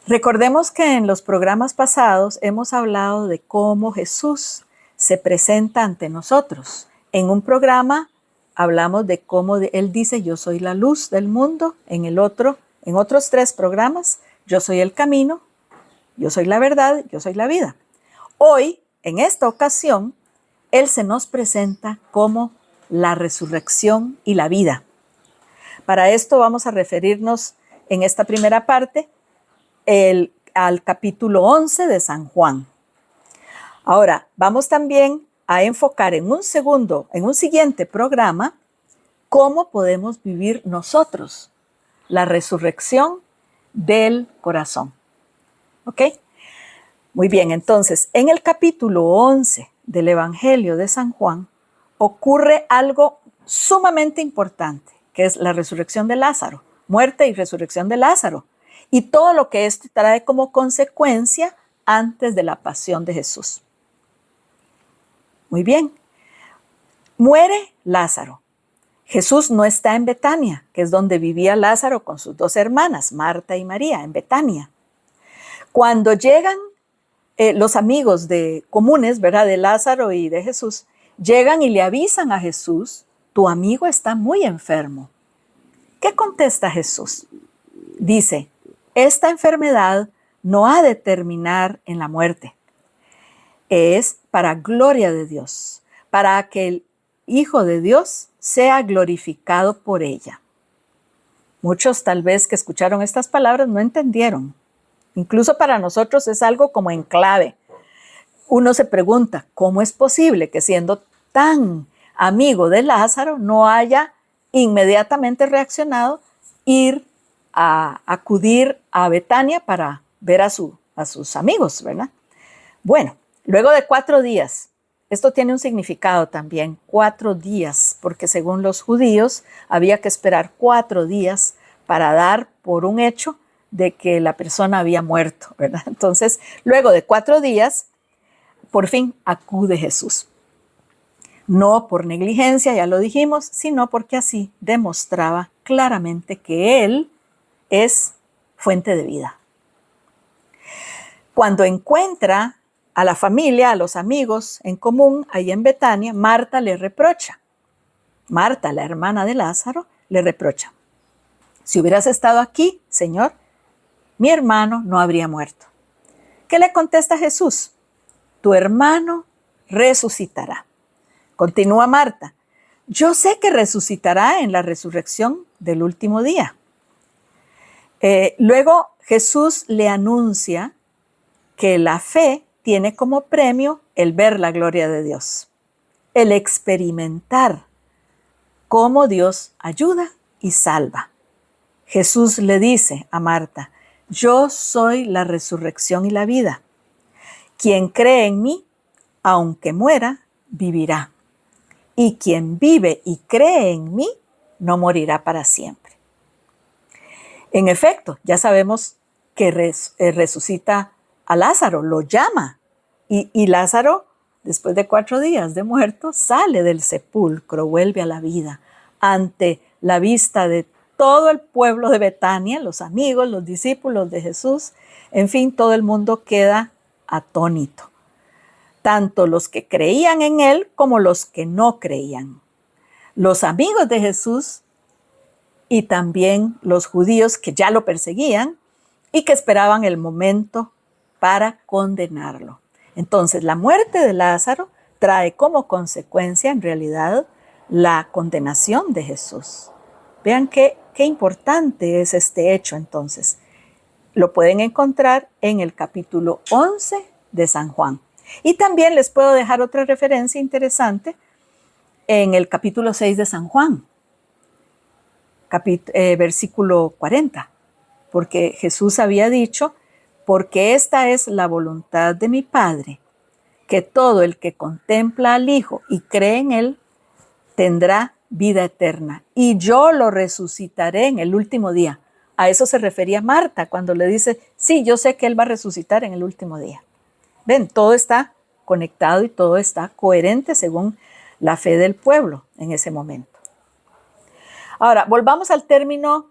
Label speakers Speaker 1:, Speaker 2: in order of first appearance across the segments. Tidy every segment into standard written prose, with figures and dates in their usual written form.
Speaker 1: Recordemos que en los programas pasados hemos hablado de cómo Jesús se presenta ante nosotros. En un programa hablamos de cómo Él dice, yo soy la luz del mundo. En otros 3 programas, yo soy el camino, yo soy la verdad, yo soy la vida. Hoy, en esta ocasión, Él se nos presenta como la resurrección y la vida. Para esto vamos a referirnos en esta primera parte al capítulo 11 de San Juan. Ahora, vamos también a enfocar en un siguiente programa, cómo podemos vivir nosotros la resurrección del corazón. ¿Ok? Muy bien, entonces, en el capítulo 11 del Evangelio de San Juan, ocurre algo sumamente importante, que es la resurrección de Lázaro, muerte y resurrección de Lázaro, y todo lo que esto trae como consecuencia antes de la pasión de Jesús. Muy bien, muere Lázaro. Jesús no está en Betania, que es donde vivía Lázaro con sus 2 hermanas, Marta y María, en Betania. Cuando llegan los amigos comunes, ¿verdad?, de Lázaro y de Jesús, llegan y le avisan a Jesús, tu amigo está muy enfermo. ¿Qué contesta Jesús? Dice, esta enfermedad no ha de terminar en la muerte. Es para gloria de Dios, para que el Hijo de Dios sea glorificado por ella. Muchos tal vez que escucharon estas palabras no entendieron. Incluso para nosotros es algo como en clave. Uno se pregunta, ¿cómo es posible que siendo tan amigo de Lázaro no haya inmediatamente reaccionado ir a acudir a Betania para ver a sus amigos, ¿verdad? Bueno, luego de 4 días, esto tiene un significado también, 4 días, porque según los judíos había que esperar 4 días para dar por un hecho de que la persona había muerto, ¿verdad? Entonces, luego de 4 días, por fin acude Jesús. No por negligencia, ya lo dijimos, sino porque así demostraba claramente que Él es fuente de vida. Cuando encuentra a la familia, a los amigos en común, ahí en Betania, Marta le reprocha. Marta, la hermana de Lázaro, le reprocha. Si hubieras estado aquí, Señor, mi hermano no habría muerto. ¿Qué le contesta Jesús? Tu hermano resucitará. Continúa Marta. Yo sé que resucitará en la resurrección del último día. Luego Jesús le anuncia que la fe tiene como premio el ver la gloria de Dios, el experimentar cómo Dios ayuda y salva. Jesús le dice a Marta, yo soy la resurrección y la vida. Quien cree en mí, aunque muera, vivirá. Y quien vive y cree en mí, no morirá para siempre. En efecto, ya sabemos que resucita a Lázaro, lo llama. Y Lázaro, después de 4 días de muerto, sale del sepulcro, vuelve a la vida, ante la vista de todo el pueblo de Betania, los amigos, los discípulos de Jesús, en fin, todo el mundo queda atónito. Tanto los que creían en Él como los que no creían. Los amigos de Jesús y también los judíos que ya lo perseguían y que esperaban el momento para condenarlo. Entonces, la muerte de Lázaro trae como consecuencia, en realidad, la condenación de Jesús. Vean qué importante es este hecho, entonces. Lo pueden encontrar en el capítulo 11 de San Juan. Y también les puedo dejar otra referencia interesante en el capítulo 6 de San Juan, versículo 40, porque Jesús había dicho, porque esta es la voluntad de mi Padre, que todo el que contempla al Hijo y cree en Él, tendrá vida eterna, y yo lo resucitaré en el último día. A eso se refería Marta cuando le dice, sí, yo sé que Él va a resucitar en el último día. Ven, todo está conectado y todo está coherente según la fe del pueblo en ese momento. Ahora, volvamos al término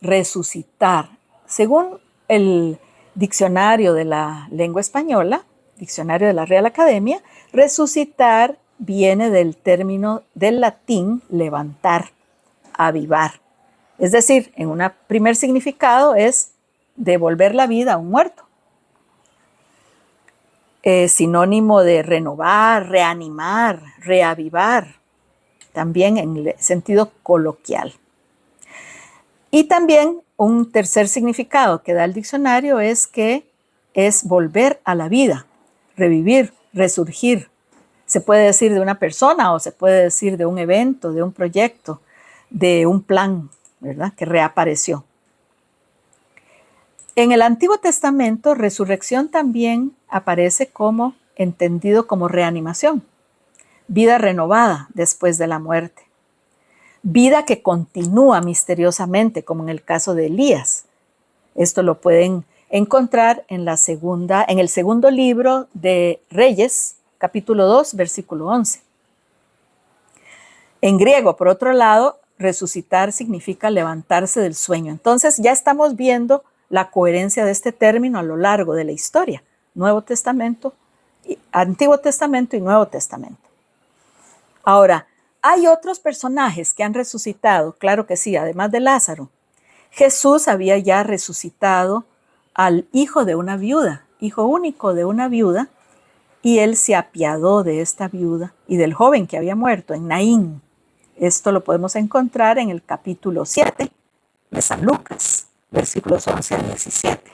Speaker 1: resucitar. Según el diccionario de la lengua española, diccionario de la Real Academia, resucitar viene del término del latín levantar, avivar. Es decir, en un primer significado es devolver la vida a un muerto. Sinónimo de renovar, reanimar, reavivar, también en el sentido coloquial. Y también un tercer significado que da el diccionario es que es volver a la vida, revivir, resurgir. Se puede decir de una persona o se puede decir de un evento, de un proyecto, de un plan, ¿verdad?, que reapareció. En el Antiguo Testamento, resurrección también aparece como entendido como reanimación, vida renovada después de la muerte, vida que continúa misteriosamente, como en el caso de Elías. Esto lo pueden encontrar en el segundo libro de Reyes, capítulo 2, versículo 11. En griego, por otro lado, resucitar significa levantarse del sueño. Entonces ya estamos viendo la coherencia de este término a lo largo de la historia, Antiguo Testamento y Nuevo Testamento. Ahora, hay otros personajes que han resucitado, claro que sí, además de Lázaro. Jesús había ya resucitado al hijo de una viuda, hijo único de una viuda, y él se apiadó de esta viuda y del joven que había muerto, en Naín. Esto lo podemos encontrar en el capítulo 7 de San Lucas, versículos 11 al 17.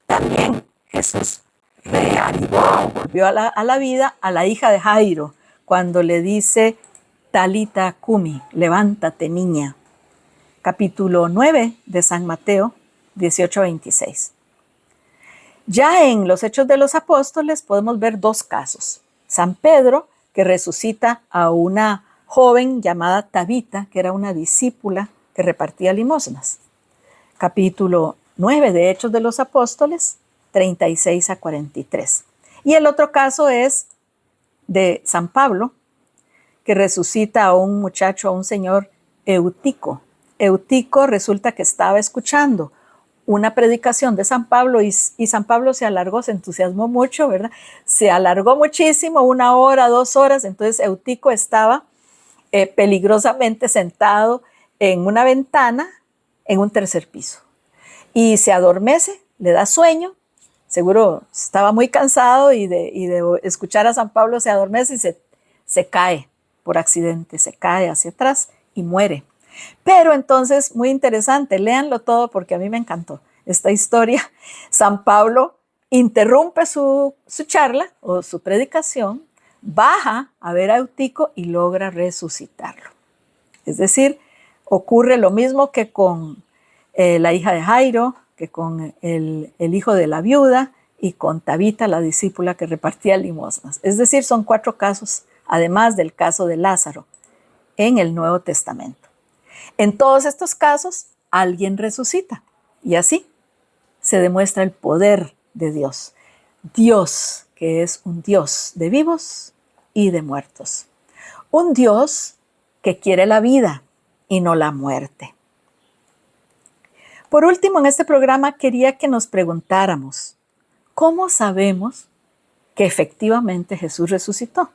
Speaker 1: También Jesús reanimó, volvió a la vida a la hija de Jairo, cuando le dice, Talita Cumi, levántate niña. Capítulo 9 de San Mateo, 18 a 26. Ya en los Hechos de los Apóstoles podemos ver dos casos. San Pedro, que resucita a una joven llamada Tabita, que era una discípula que repartía limosnas. Capítulo 9 de Hechos de los Apóstoles, 36 a 43. Y el otro caso es de San Pablo, que resucita a un muchacho, a un señor Eutico. Eutico resulta que estaba escuchando una predicación de San Pablo y San Pablo se alargó, se entusiasmó mucho, ¿verdad? Se alargó muchísimo, 1 hora, 2 horas, entonces Eutico estaba peligrosamente sentado en una ventana en un tercer piso y se adormece, le da sueño, seguro estaba muy cansado y de escuchar a San Pablo se adormece y se cae por accidente, se cae hacia atrás y muere. Pero entonces, muy interesante, léanlo todo porque a mí me encantó esta historia. San Pablo interrumpe su charla o su predicación, baja a ver a Eutico y logra resucitarlo. Es decir, ocurre lo mismo que con la hija de Jairo, que con el hijo de la viuda y con Tabita, la discípula que repartía limosnas. Es decir, son 4 casos, además del caso de Lázaro, en el Nuevo Testamento. En todos estos casos, alguien resucita y así se demuestra el poder de Dios. Dios, que es un Dios de vivos y de muertos. Un Dios que quiere la vida y no la muerte. Por último, en este programa quería que nos preguntáramos, ¿cómo sabemos que efectivamente Jesús resucitó?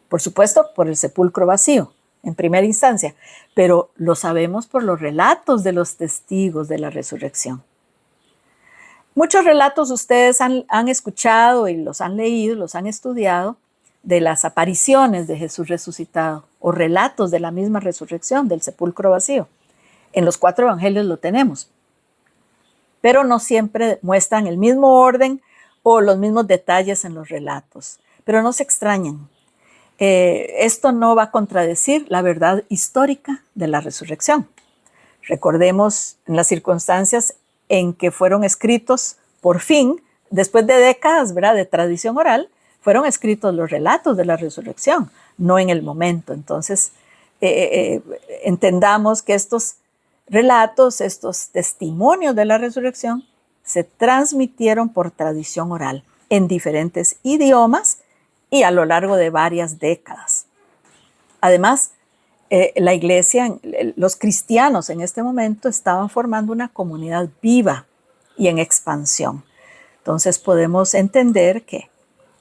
Speaker 1: Por supuesto, por el sepulcro vacío, en primera instancia, pero lo sabemos por los relatos de los testigos de la resurrección. Muchos relatos ustedes han escuchado y los han leído, los han estudiado, de las apariciones de Jesús resucitado o relatos de la misma resurrección, del sepulcro vacío. En los 4 evangelios lo tenemos, pero no siempre muestran el mismo orden o los mismos detalles en los relatos. Pero no se extrañen. Esto no va a contradecir la verdad histórica de la resurrección. Recordemos en las circunstancias en que fueron escritos, por fin, después de décadas, ¿verdad?, de tradición oral, fueron escritos los relatos de la resurrección, no en el momento. Entonces, entendamos que estos relatos, estos testimonios de la resurrección, se transmitieron por tradición oral en diferentes idiomas y a lo largo de varias décadas. Además, la iglesia, los cristianos en este momento estaban formando una comunidad viva y en expansión. Entonces podemos entender que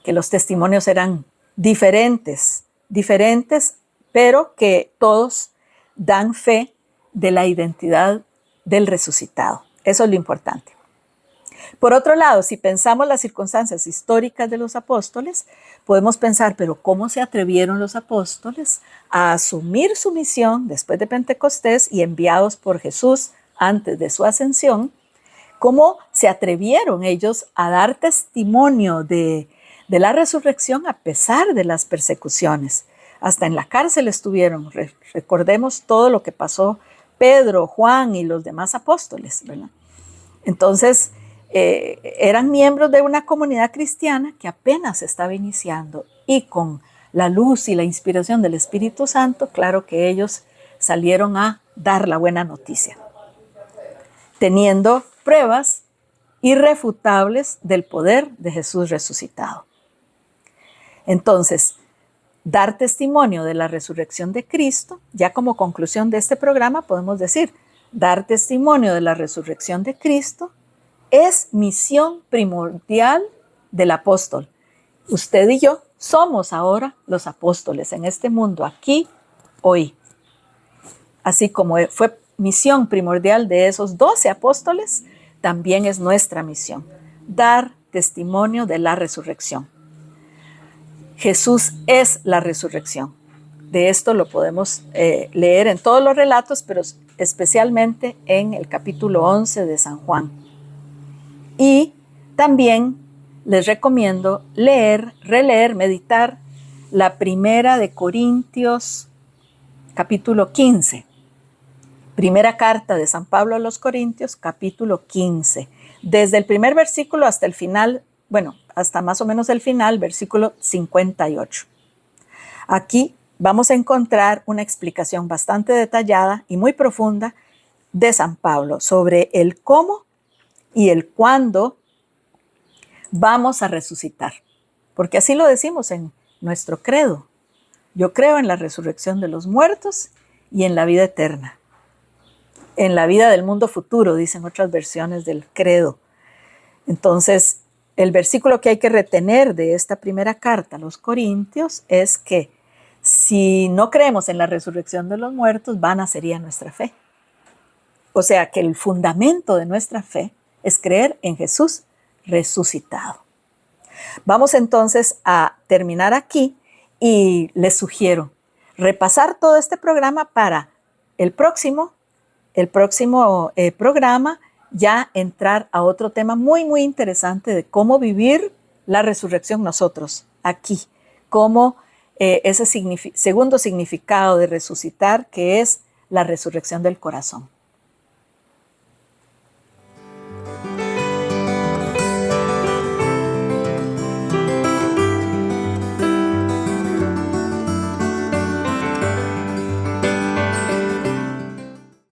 Speaker 1: los testimonios eran diferentes, pero que todos dan fe de la identidad del resucitado. Eso es lo importante. Por otro lado, si pensamos las circunstancias históricas de los apóstoles, podemos pensar, pero ¿cómo se atrevieron los apóstoles a asumir su misión después de Pentecostés y enviados por Jesús antes de su ascensión? ¿Cómo se atrevieron ellos a dar testimonio de la resurrección a pesar de las persecuciones? Hasta en la cárcel estuvieron. Recordemos todo lo que pasó Pedro, Juan y los demás apóstoles, ¿verdad? Entonces, eran miembros de una comunidad cristiana que apenas estaba iniciando, y con la luz y la inspiración del Espíritu Santo, claro que ellos salieron a dar la buena noticia, teniendo pruebas irrefutables del poder de Jesús resucitado. Entonces, dar testimonio de la resurrección de Cristo, ya como conclusión de este programa podemos decir, dar testimonio de la resurrección de Cristo es misión primordial del apóstol. Usted y yo somos ahora los apóstoles en este mundo, aquí, hoy. Así como fue misión primordial de esos 12 apóstoles, también es nuestra misión, dar testimonio de la resurrección. Jesús es la resurrección. De esto lo podemos leer en todos los relatos, pero especialmente en el capítulo 11 de San Juan. Y también les recomiendo leer, releer, meditar la primera de Corintios, capítulo 15. Primera carta de San Pablo a los Corintios, capítulo 15. Desde el primer versículo hasta el final, bueno, hasta más o menos el final, versículo 58. Aquí vamos a encontrar una explicación bastante detallada y muy profunda de San Pablo sobre el cómo y el cuándo vamos a resucitar. Porque así lo decimos en nuestro credo. Yo creo en la resurrección de los muertos y en la vida eterna. En la vida del mundo futuro, dicen otras versiones del credo. Entonces, el versículo que hay que retener de esta primera carta a los Corintios es que si no creemos en la resurrección de los muertos, vana sería nuestra fe. O sea que el fundamento de nuestra fe es creer en Jesús resucitado. Vamos entonces a terminar aquí y les sugiero repasar todo este programa para el próximo programa ya entrar a otro tema muy, muy interesante de cómo vivir la resurrección nosotros aquí, cómo ese segundo significado de resucitar, que es la resurrección del corazón.